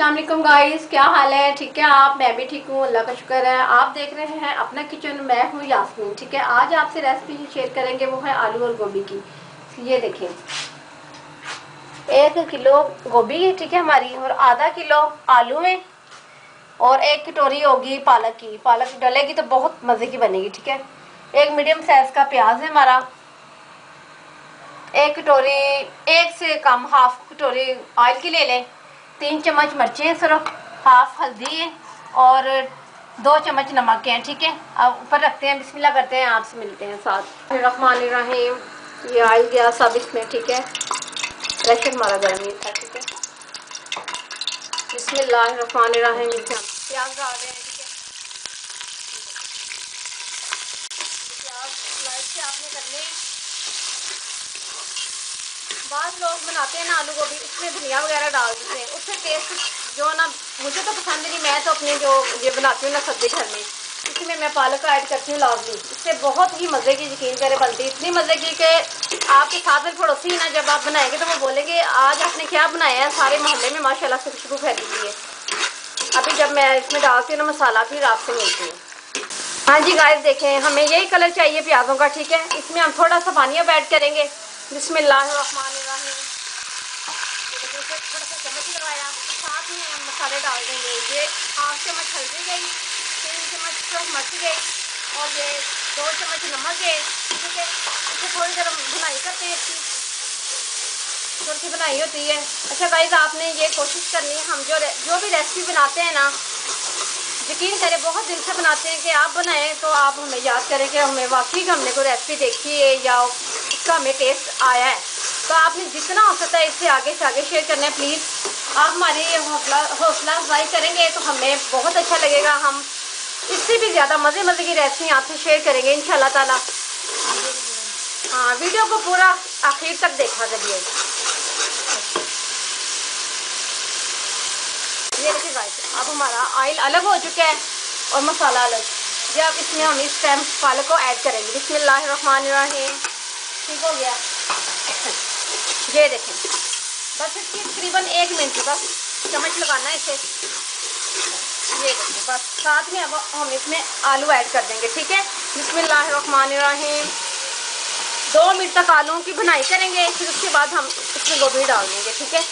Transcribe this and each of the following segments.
अस्सलाम वालेकुम गाइस, क्या हाल है? ठीक है आप? मैं भी ठीक हूँ, अल्लाह का शुक्र है। आप देख रहे हैं अपना किचन, मैं हूँ यास्मीन। ठीक है, आज आपसे रेसिपी शेयर करेंगे, वो है आलू और गोभी की। ये देखें, 1 किलो गोभी है, ठीक है हमारी, और आधा किलो आलू है, और 1 कटोरी होगी पालक की। पालक डलेगी तो बहुत मज़े की बनेगी। ठीक है, एक मीडियम साइज का प्याज है हमारा, 1 कटोरी, एक से कम हाफ कटोरी ऑयल की ले लें, 3 चम्मच मिर्चें सिर्फ, हाफ हल्दी है, और 2 चम्मच नमक के हैं। ठीक है, अब ऊपर रखते हैं, बिस्मिल्लाह करते हैं, आपसे मिलते हैं साथ। रहमानिर रहीम, ये ऑयल गया सब इसमें। ठीक है, प्रेशर हमारा गर्म ही था। ठीक है, बिस्मिल्लाह रहमानिर रहीम, प्याज डाल रहे हैं। ठीक है, प्याज लाइट से आपने करने हैं। बाद लोग बनाते हैं ना आलू गोभी, इसमें धनिया वगैरह डाल देते हैं, उससे टेस्ट जो ना, मुझे तो पसंद नहीं। मैं तो अपनी जो ये बनाती हूँ ना सब्जी घर में, इसमें मैं पालक का ऐड करती हूँ लाजमी। इससे बहुत ही मज़े की, यकीन करें, बनती है। इतनी मज़े की कि आपके साथ में पड़ोसी ना जब आप बनाएंगे तो वो बोलेंगे आज आपने क्या बनाया है, सारे मोहल्ले में माशाल्लाह से खुशबू फैली हुई है। अभी जब मैं इसमें डालती हूँ ना मसाला, फिर आपसे मिलती हूँ। हाँ जी गाइस, देखें, हमें यही कलर चाहिए प्याज़ों का। ठीक है, इसमें हम थोड़ा सा पानी अब ऐड करेंगे। बिस्मिल्लाहिर्रहमानिर्रहीम, थोड़ा सा चम्मच लगाया, साथ में हम मसाले डाल देंगे। ये हाफ चम्मच हल्दी गई, 3 चम्मच मिर्च गई, और ये 2 चम्मच नमक गए। ठीक है, इसे थोड़ी देर भुनाई करते हैं, इसकी थोड़ी सी बनाई होती है। अच्छा गाइस, आपने ये कोशिश करनी है, हम जो भी रेसिपी बनाते हैं ना, यकीन करें बहुत दिल से बनाते हैं कि आप बनाएं तो आप हमें याद करें कि हमें वाकई हमने कोई रेसिपी देखी है या उसका हमें टेस्ट आया है। तो आपने जितना हो सकता है इससे आगे से आगे शेयर करना है प्लीज़। आप हमारी हौसला अफजाई करेंगे तो हमें बहुत अच्छा लगेगा। हम इससे भी ज़्यादा मज़े मज़े की रेसिपी आपसे शेयर करेंगे इंशाल्लाह ताला। हाँ, वीडियो को पूरा आखिर तक देखा करिए। ये देखिए गाइस, अब हमारा ऑयल अलग हो चुका है और मसाला अलग। जब इसमें हम इस टाइम पालक को ऐड करेंगे। बिस्मिल्लाहिर्रहमानिर्रहीम, ठीक हो गया। ये देखें, बस इसकी तकरीबन 1 मिनट बस चम्मच लगाना है इसे। ये देखें, बस साथ में अब हम इसमें आलू ऐड कर देंगे। ठीक है, बिस्मिल्लाहिर्रहमानिर्रहीम, 2 मिनट तक आलूओं की भुनाई करेंगे, फिर उसके बाद हम इसमें गोभी डाल देंगे। ठीक है,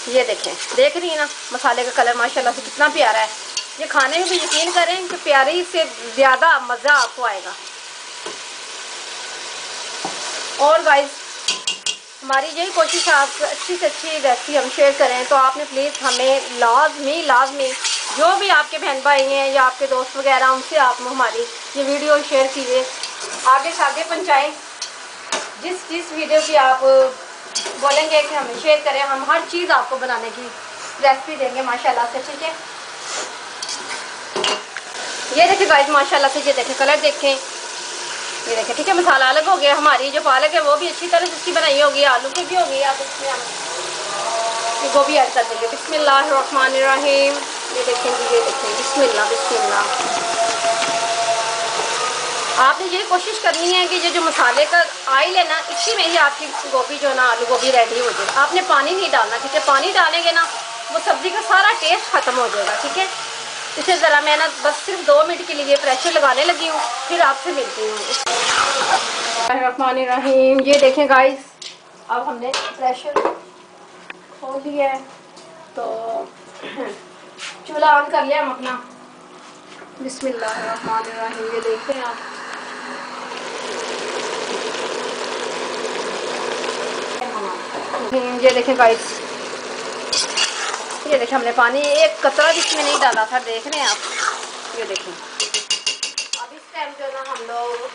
ये देखें, देख रही है ना मसाले का कलर माशाल्लाह से कितना प्यारा है। ये खाने में भी यकीन करें कि प्यारी से ज़्यादा मज़ा आपको आएगा। और गाइस, हमारी यही कोशिश है आपको अच्छी से अच्छी रेसिपी हम शेयर करें, तो आपने प्लीज़ हमें लाजमी जो भी आपके बहन भाई हैं या आपके दोस्त वगैरह, उनसे आप हमारी ये वीडियो शेयर कीजिए, आगे से आगे पहुँचाएँ। जिस वीडियो की आप बोलेंगे कि हमें शेयर करें, हम हर चीज़ आपको बनाने की रेसिपी देंगे माशाल्लाह से। ठीक है, ये देखें गाइस, माशाल्लाह से, ये देखें कलर देखें, ये देखें। ठीक है, मसाला अलग हो गया। हमारी जो पालक है वो भी अच्छी तरह से इसकी बनाई होगी, आलू की भी होगी। अब इसमें हम गोभी ऐड कर देंगे। बिस्मिल्लाहिर्रहमानिर्रहीम, ये देखें जी, ये देखें, बिस्मिल्लाह बिस्मिल्लाह। आपने ये कोशिश करनी है कि ये जो मसाले का ऑयल है ना, इसी में ही आपकी गोभी जो ना आलू गोभी रेडी हो जाए। आपने पानी नहीं डालना। ठीक है, पानी डालेंगे ना वो सब्ज़ी का सारा टेस्ट ख़त्म हो जाएगा। ठीक है, इसे ज़रा मैं ना बस सिर्फ 2 मिनट के लिए प्रेशर लगाने लगी हूँ, फिर आपसे मिलती हूँ। बिस्मिल्लाहिर्रहमानिर्रहीम, ये देखें गाइस, अब हमने प्रेशर खोल लिया है, तो चूल्हा ऑन कर लिया हम अपना। बिस्मिल्लाहिर्रहमानिर्रहीम, ये देखते हैं आप, ये देखें गाइस, ये देखें, हमने पानी एक कतरा भी इसमें नहीं डाला था, देख रहे हैं आप। ये देखें, अब इस टाइम जो ना हम लोग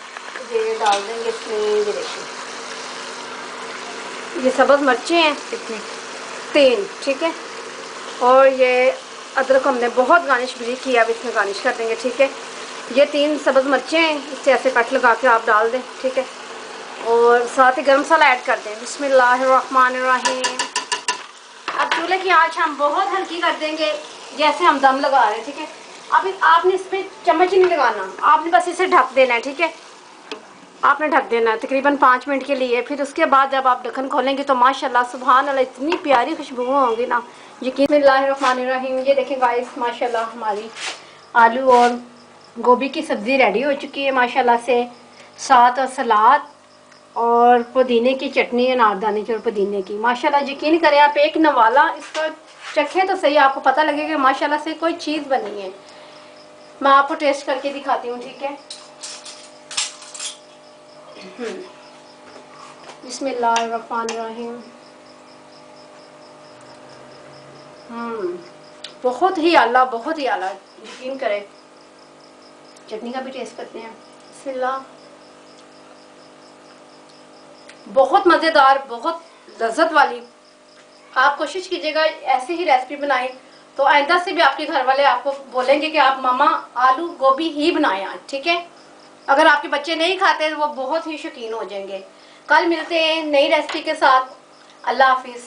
ये डाल देंगे इसमें। ये देखें, ये सब्ज़ मिर्चें हैं कितनी, 3। ठीक है, और ये अदरक हमने बहुत गार्निश भी किया, अब इसमें गार्निश कर देंगे। ठीक है, ये 3 सब्ज़ मिर्चें हैं, इससे ऐसे कट लगा के आप डाल दें। ठीक है, और साथ ही गरम मसाला ऐड कर दें। बिस्मिल्लाहिर्रहमानिर्रहीम, अब चूल्हे की आंच हम बहुत हल्की कर देंगे, जैसे हम दम लगा रहे हैं। ठीक है, अब आपने इसमें चम्मच ही नहीं लगाना, आपने बस इसे ढक देना है। ठीक है, आपने ढक देना है तकरीबन 5 मिनट के लिए। फिर उसके बाद जब आप ढक्कन खोलेंगे तो माशाल्लाह सुभान अल्लाह इतनी प्यारी खुशबू होंगी ना, यकीन। बिस्मिल्लाहिर्रहमानिर्रहीम। ये देखें गाइस माशाल्लाह हमारी आलू और गोभी की सब्ज़ी रेडी हो चुकी है माशाल्लाह से। साथ और सलाद और पुदीने की चटनी, अनारदाने की और पुदीने की। माशाल्लाह यकीन करें आप, एक नवाला इसका चखें तो सही, आपको पता लगेगा माशाल्लाह से कोई चीज़ बनी है। मैं आपको टेस्ट करके दिखाती हूँ, ठीक है। बिस्मिल्लाहिर्रहमानिर्रहीम। बहुत ही आला, बहुत ही आला, यकीन करें। चटनी का भी टेस्ट करते हैं। बिस्मिल्लाह। बहुत मज़ेदार, बहुत लज्जत वाली। आप कोशिश कीजिएगा ऐसी ही रेसिपी बनाएं तो आइंदा से भी आपके घर वाले आपको बोलेंगे कि आप मामा आलू गोभी ही बनाएं आज, ठीक है। अगर आपके बच्चे नहीं खाते तो वो बहुत ही शौकीन हो जाएंगे। कल मिलते हैं नई रेसिपी के साथ। अल्लाह हाफिज़।